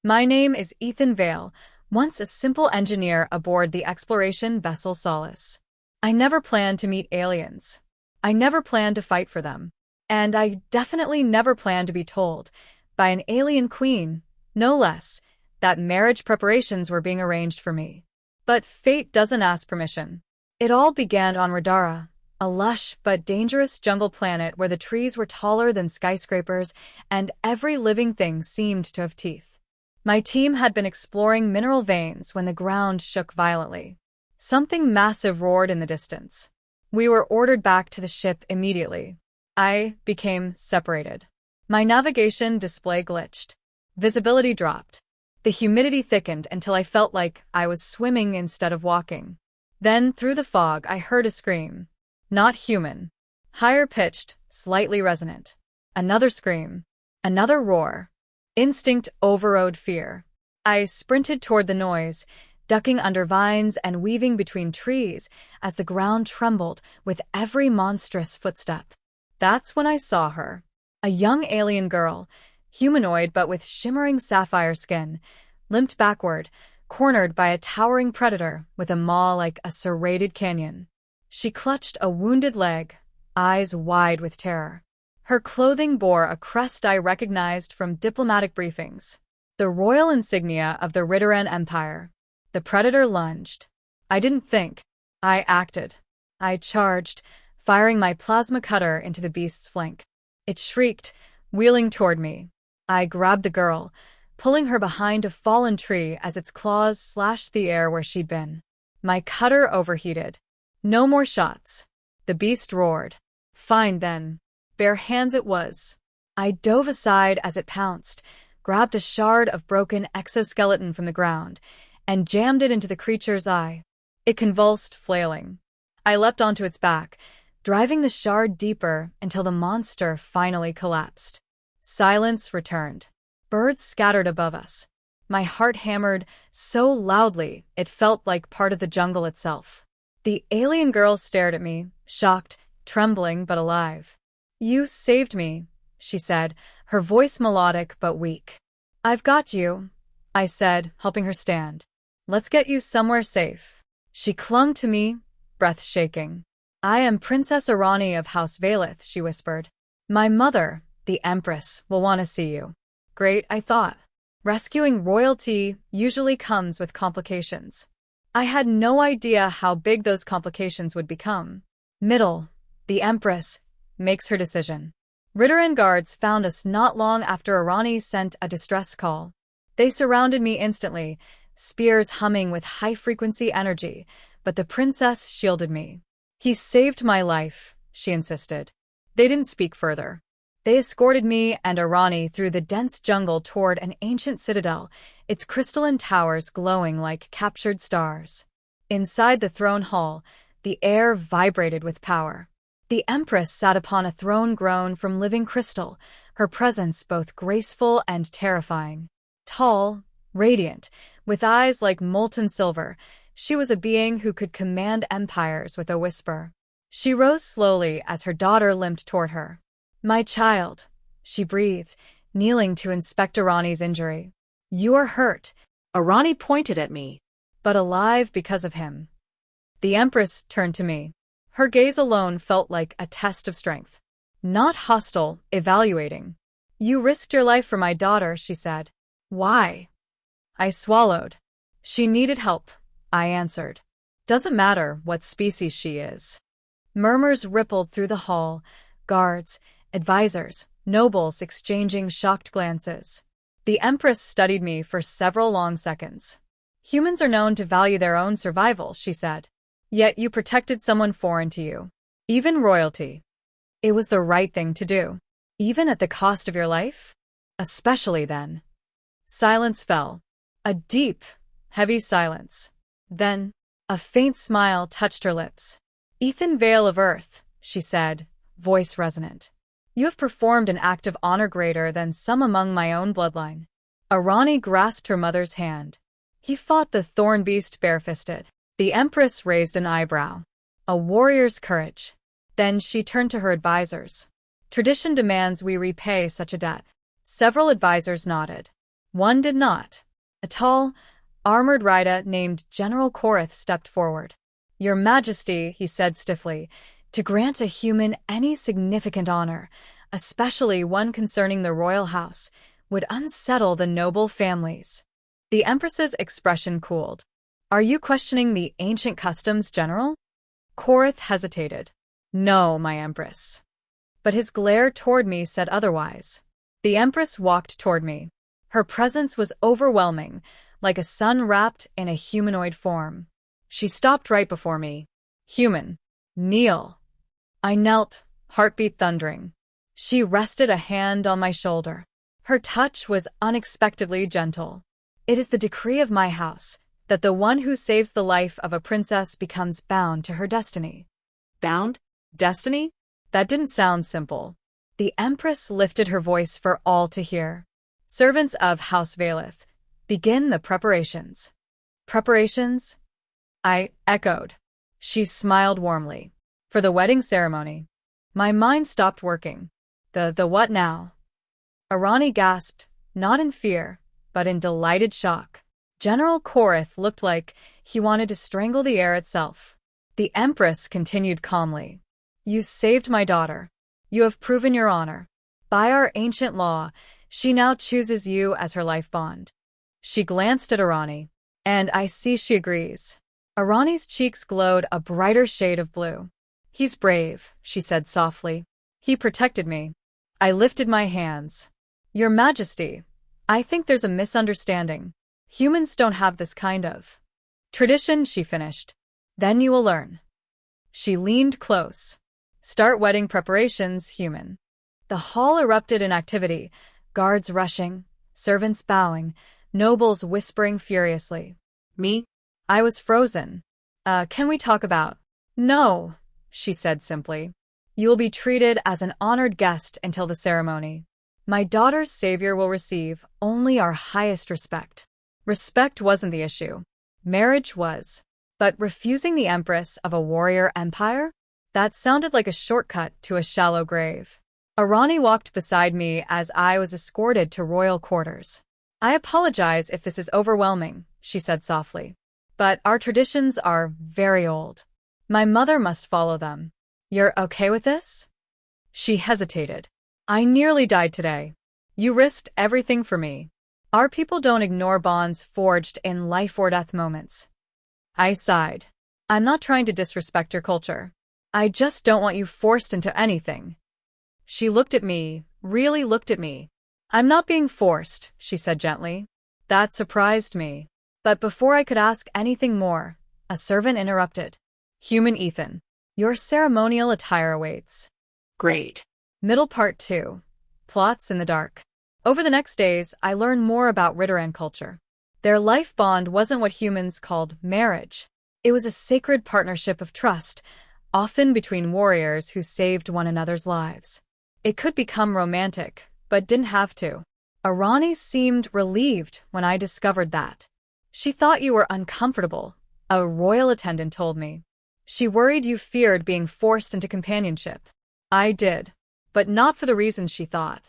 My name is Ethan Vale, once a simple engineer aboard the exploration vessel Solace. I never planned to meet aliens. I never planned to fight for them. And I definitely never planned to be told, by an alien queen, no less, that marriage preparations were being arranged for me. But fate doesn't ask permission. It all began on Rydaran, a lush but dangerous jungle planet where the trees were taller than skyscrapers and every living thing seemed to have teeth. My team had been exploring mineral veins when the ground shook violently. Something massive roared in the distance. We were ordered back to the ship immediately. I became separated. My navigation display glitched. Visibility dropped. The humidity thickened until I felt like I was swimming instead of walking. Then, through the fog, I heard a scream. Not human. Higher pitched, slightly resonant. Another scream. Another roar. Instinct overrode fear. I sprinted toward the noise, ducking under vines and weaving between trees as the ground trembled with every monstrous footstep. That's when I saw her. A young alien girl, humanoid but with shimmering sapphire skin, limped backward, cornered by a towering predator with a maw like a serrated canyon. She clutched a wounded leg, eyes wide with terror. Her clothing bore a crest I recognized from diplomatic briefings, the royal insignia of the Rydaran Empire. The predator lunged. I didn't think. I acted. I charged, firing my plasma cutter into the beast's flank. It shrieked, wheeling toward me. I grabbed the girl, pulling her behind a fallen tree as its claws slashed the air where she'd been. My cutter overheated. No more shots. The beast roared. Fine then. Bare hands it was. I dove aside as it pounced, grabbed a shard of broken exoskeleton from the ground, and jammed it into the creature's eye. It convulsed, flailing. I leapt onto its back, driving the shard deeper until the monster finally collapsed. Silence returned. Birds scattered above us. My heart hammered so loudly it felt like part of the jungle itself. The alien girl stared at me, shocked, trembling but alive. You saved me, she said, her voice melodic but weak. I've got you, I said, helping her stand. Let's get you somewhere safe. She clung to me, breath shaking. I am Princess Arani of House Vale, she whispered. My mother, the Empress, will want to see you. Great, I thought. Rescuing royalty usually comes with complications. I had no idea how big those complications would become. The Empress, makes her decision. Rydaran guards found us not long after Arani sent a distress call. They surrounded me instantly, spears humming with high-frequency energy, but the princess shielded me. He saved my life, she insisted. They didn't speak further. They escorted me and Arani through the dense jungle toward an ancient citadel, its crystalline towers glowing like captured stars. Inside the throne hall, the air vibrated with power. The Empress sat upon a throne grown from living crystal, her presence both graceful and terrifying. Tall, radiant, with eyes like molten silver, she was a being who could command empires with a whisper. She rose slowly as her daughter limped toward her. My child, she breathed, kneeling to inspect Arani's injury. You are hurt. Arani pointed at me. But alive because of him. The Empress turned to me. Her gaze alone felt like a test of strength. Not hostile, evaluating. You risked your life for my daughter, she said. Why? I swallowed. She needed help, I answered. Doesn't matter what species she is. Murmurs rippled through the hall, guards, advisors, nobles exchanging shocked glances. The Empress studied me for several long seconds. Humans are known to value their own survival, she said. Yet you protected someone foreign to you. Even royalty. It was the right thing to do. Even at the cost of your life? Especially then. Silence fell. A deep, heavy silence. Then, a faint smile touched her lips. Ethan Vale of Earth, she said, voice resonant. You have performed an act of honor greater than some among my own bloodline. Arani grasped her mother's hand. He fought the thorn beast barefisted. The Empress raised an eyebrow. A warrior's courage. Then she turned to her advisors. Tradition demands we repay such a debt. Several advisors nodded. One did not. A tall, armored Ryda named General Korith stepped forward. Your Majesty, he said stiffly, to grant a human any significant honor, especially one concerning the royal house, would unsettle the noble families. The Empress's expression cooled. Are you questioning the ancient customs, General? Korith hesitated. No, my Empress. But his glare toward me said otherwise. The Empress walked toward me. Her presence was overwhelming, like a sun wrapped in a humanoid form. She stopped right before me. Human. Kneel. I knelt, heartbeat thundering. She rested a hand on my shoulder. Her touch was unexpectedly gentle. It is the decree of my house that the one who saves the life of a princess becomes bound to her destiny. Bound? Destiny? That didn't sound simple. The Empress lifted her voice for all to hear. Servants of House Vale, begin the preparations. Preparations? I echoed. She smiled warmly. For the wedding ceremony. My mind stopped working. The what now? Arani gasped, not in fear, but in delighted shock. General Korith looked like he wanted to strangle the air itself. The Empress continued calmly. You saved my daughter. You have proven your honor. By our ancient law, she now chooses you as her life bond. She glanced at Arani, and I see she agrees. Arani's cheeks glowed a brighter shade of blue. He's brave, she said softly. He protected me. I lifted my hands. Your Majesty, I think there's a misunderstanding. Humans don't have this kind of tradition, she finished. Then you will learn. She leaned close. Start wedding preparations, human. The hall erupted in activity, guards rushing, servants bowing, nobles whispering furiously. Me? I was frozen. Can we talk about? No, she said simply. You will be treated as an honored guest until the ceremony. My daughter's savior will receive only our highest respect. Respect wasn't the issue. Marriage was. But refusing the Empress of a warrior empire? That sounded like a shortcut to a shallow grave. Arani walked beside me as I was escorted to royal quarters. I apologize if this is overwhelming, she said softly. But our traditions are very old. My mother must follow them. You're okay with this? She hesitated. I nearly died today. You risked everything for me. Our people don't ignore bonds forged in life-or-death moments. I sighed. I'm not trying to disrespect your culture. I just don't want you forced into anything. She looked at me, really looked at me. I'm not being forced, she said gently. That surprised me. But before I could ask anything more, a servant interrupted. Human Ethan, your ceremonial attire awaits. Great. Middle part 2. Plots in the dark. Over the next days, I learned more about Rydaran culture. Their life bond wasn't what humans called marriage. It was a sacred partnership of trust, often between warriors who saved one another's lives. It could become romantic, but didn't have to. Arani seemed relieved when I discovered that. She thought you were uncomfortable, a royal attendant told me. She worried you feared being forced into companionship. I did, but not for the reasons she thought.